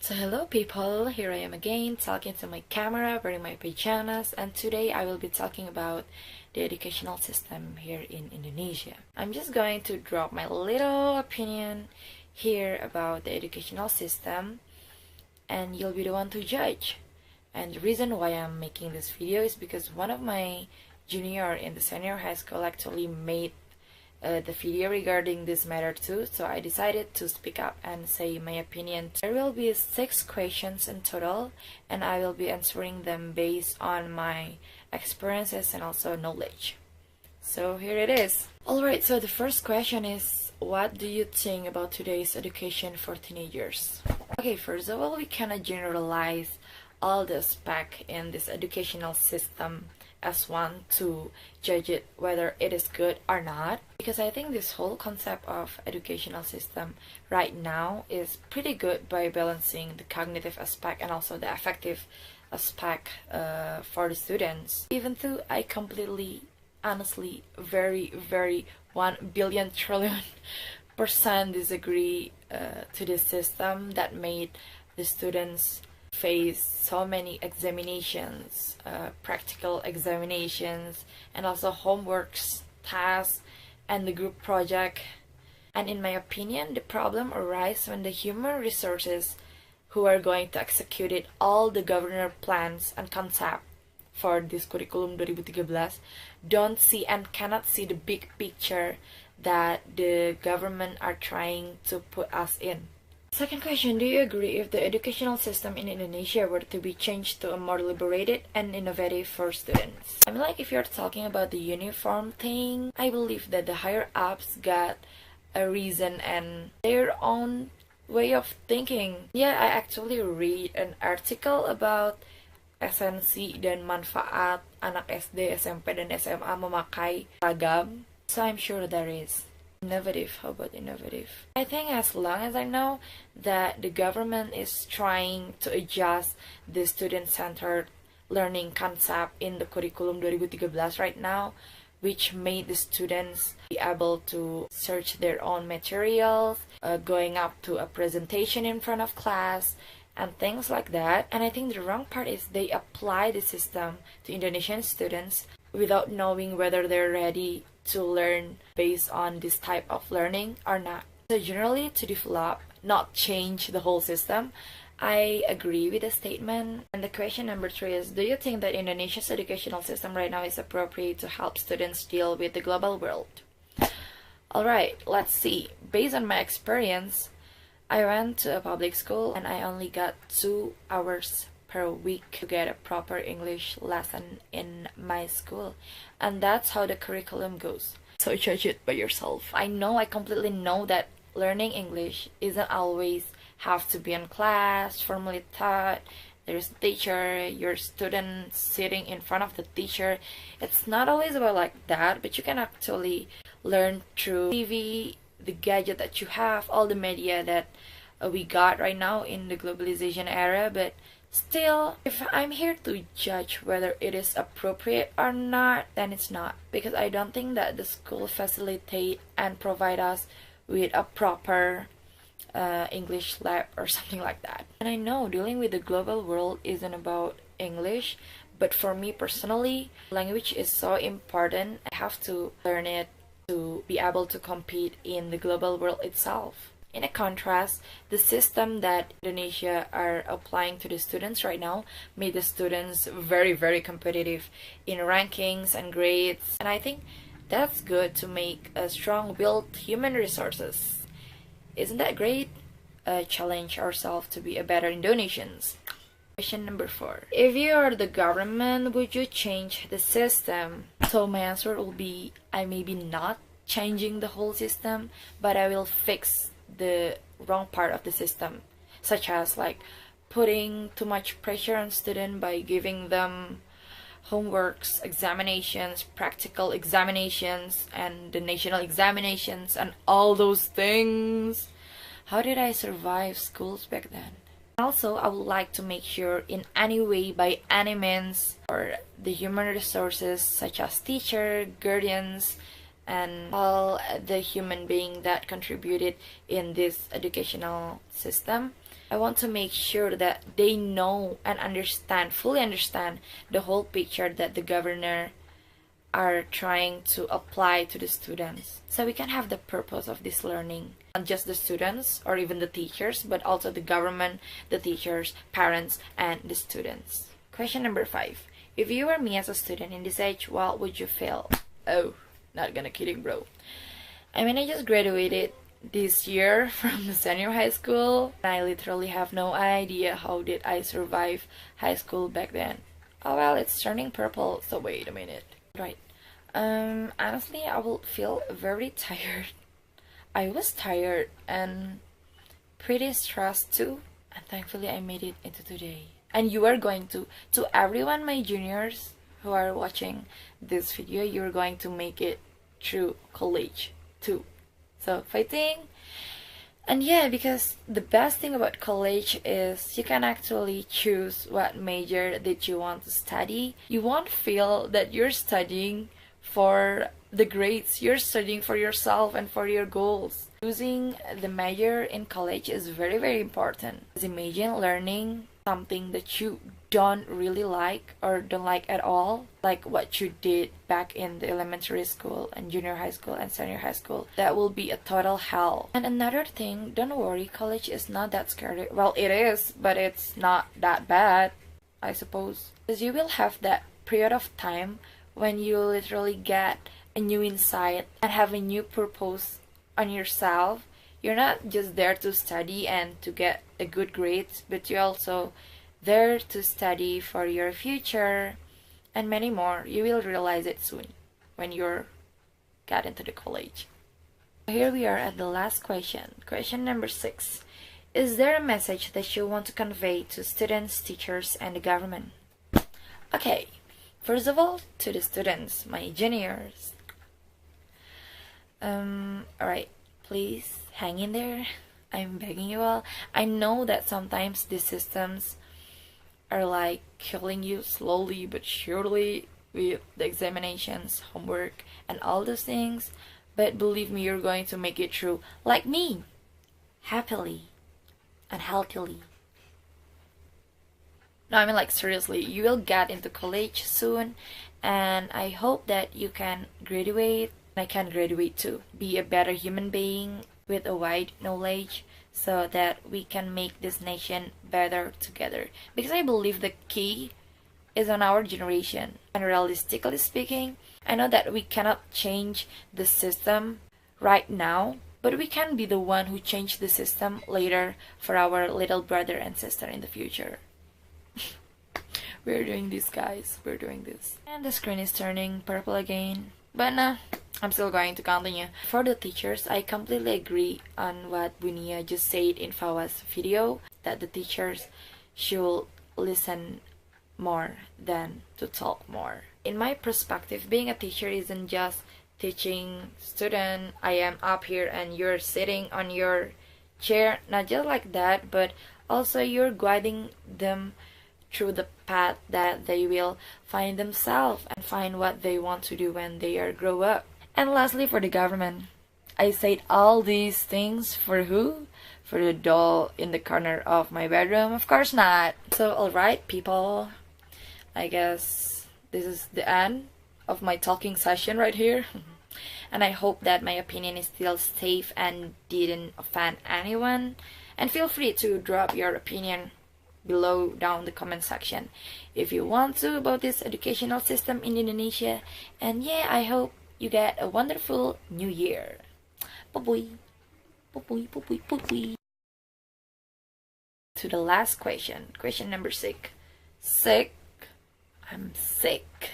So hello people, here I am again talking to my camera wearing my pajamas, and today I will be talking about the educational system here in Indonesia. I'm just going to drop my little opinion here about the educational system and you'll be the one to judge. And the reason why I'm making this video is because one of my junior in the senior high school actually made the video regarding this matter too, so I decided to speak up and say my opinion. There will be 6 questions in total and I will be answering them based on my experiences and also knowledge. So here it is. Alright, so the first question is, what do you think about today's education for teenagers? Okay, first of all, we cannot generalize all the aspects in this educational system as one to judge it whether it is good or not, because I think this whole concept of educational system right now is pretty good by balancing the cognitive aspect and also the affective aspect for the students. Even though I completely, honestly, very 1 billion trillion % disagree to this system that made the students face so many examinations, practical examinations, and also homeworks, tasks, and the group project. And in my opinion, the problem arises when the human resources who are going to execute it, all the governor plans and concept for this curriculum 2013 don't see and cannot see the big picture that the government are trying to put us in. Second question, do you agree if the educational system in Indonesia were to be changed to a more liberated and innovative for students? I mean, like, if you're talking about the uniform thing, I believe that the higher ups got a reason and their own way of thinking. Yeah, I actually read an article about esensi dan manfaat anak SD, SMP, dan SMA memakai seragam. So I'm sure there is. Innovative, how about innovative? I think as long as I know that the government is trying to adjust the student-centered learning concept in the curriculum 2013 right now, which made the students be able to search their own materials, going up to a presentation in front of class, and things like that. And I think the wrong part is they apply the system to Indonesian students without knowing whether they're ready to learn based on this type of learning or not. So generally, to develop, not change the whole system, I agree with the statement. And the question number 3 is, do you think that Indonesia's educational system right now is appropriate to help students deal with the global world? Alright, let's see. Based on my experience, I went to a public school and I only got 2 hours per week to get a proper English lesson in my school, and that's how the curriculum goes. So judge it by yourself. I completely know that learning English isn't always have to be in class, formally taught. There's a teacher, your student sitting in front of the teacher. It's not always about like that, but you can actually learn through TV, the gadget that you have, all the media that we got right now in the globalization era. But still, if I'm here to judge whether it is appropriate or not, then it's not, because I don't think that the school facilitate and provide us with a proper English lab or something like that. And I know dealing with the global world isn't about English, but for me personally, language is so important. I have to learn it to be able to compete in the global world itself. In a contrast, the system that Indonesia are applying to the students right now made the students very competitive in rankings and grades, and I think that's good to make a strong built human resources. Isn't that great? Challenge ourselves to be a better Indonesians. Question number 4. If you are the government, would you change the system? So my answer will be, I maybe not changing the whole system, but I will fix the wrong part of the system, such as like putting too much pressure on students by giving them homeworks, examinations, practical examinations, and the national examinations, and all those things. How did I survive schools back then? Also, I would like to make sure in any way, by any means, or the human resources such as teacher, guardians, and all the human being that contributed in this educational system I want to make sure that they know and understand, fully understand the whole picture that the governor are trying to apply to the students. So we can have the purpose of this learning. Not just the students or even the teachers, but also the government, the teachers, parents, and the students. Question number 5. If you were me as a student in this age, what would you feel? Oh, not gonna kidding, bro. I mean, I just graduated this year from the senior high school. I literally have no idea how did I survive high school back then. Oh well, it's turning purple, so wait a minute. Right. Honestly, I will feel very tired. I was tired and pretty stressed too. And thankfully I made it into today. And you are going to everyone, my juniors who are watching this video, you're going to make it through college too. So fighting. And yeah, because the best thing about college is you can actually choose what major that you want to study. You won't feel that you're studying for the grades. You're studying for yourself and for your goals. Choosing the major in college is very, very important. Because imagine learning something that you don't really like or don't like at all, like what you did back in the elementary school and junior high school and senior high school. That will be a total hell. And another thing, don't worry, college is not that scary. Well, it is, but it's not that bad, I suppose. Because you will have that period of time when you literally get a new insight and have a new purpose on yourself. You're not just there to study and to get a good grades, but you're also there to study for your future and many more. You will realize it soon when you're get into the college. Here we are at the last question. Question number 6. Is there a message that you want to convey to students, teachers, and the government? Okay, first of all, to the students, my juniors. Alright, please hang in there. I'm begging you all. I know that sometimes these systems are like killing you slowly but surely with the examinations, homework, and all those things. But believe me, you're going to make it through, like me, happily and healthily. No, I mean, like, seriously, you will get into college soon, and I hope that you can graduate. I can graduate too. Be a better human being with a wide knowledge so that we can make this nation better together. Because I believe the key is on our generation. And realistically speaking, I know that we cannot change the system right now, but we can be the one who change the system later for our little brother and sister in the future. We're doing this, guys. We're doing this. And the screen is turning purple again. But nah, I'm still going to continue. For the teachers, I completely agree on what Bunia just said in Fawa's video, that the teachers should listen more than to talk more. In my perspective, being a teacher isn't just teaching student, I am up here and you're sitting on your chair, not just like that, but also you're guiding them through the path that they will find themselves and find what they want to do when they are grow up. And lastly, for the government, I said all these things for who? For the doll in the corner of my bedroom? Of course not. So alright people, I guess this is the end of my talking session right here. And I hope that my opinion is still safe and didn't offend anyone. And feel free to drop your opinion below down the comment section if you want to about this educational system in Indonesia. And yeah, I hope you get a wonderful new year. Bye-bye. Bye-bye, bye-bye, bye-bye. To the last question, question number 6. Sick? I'm sick.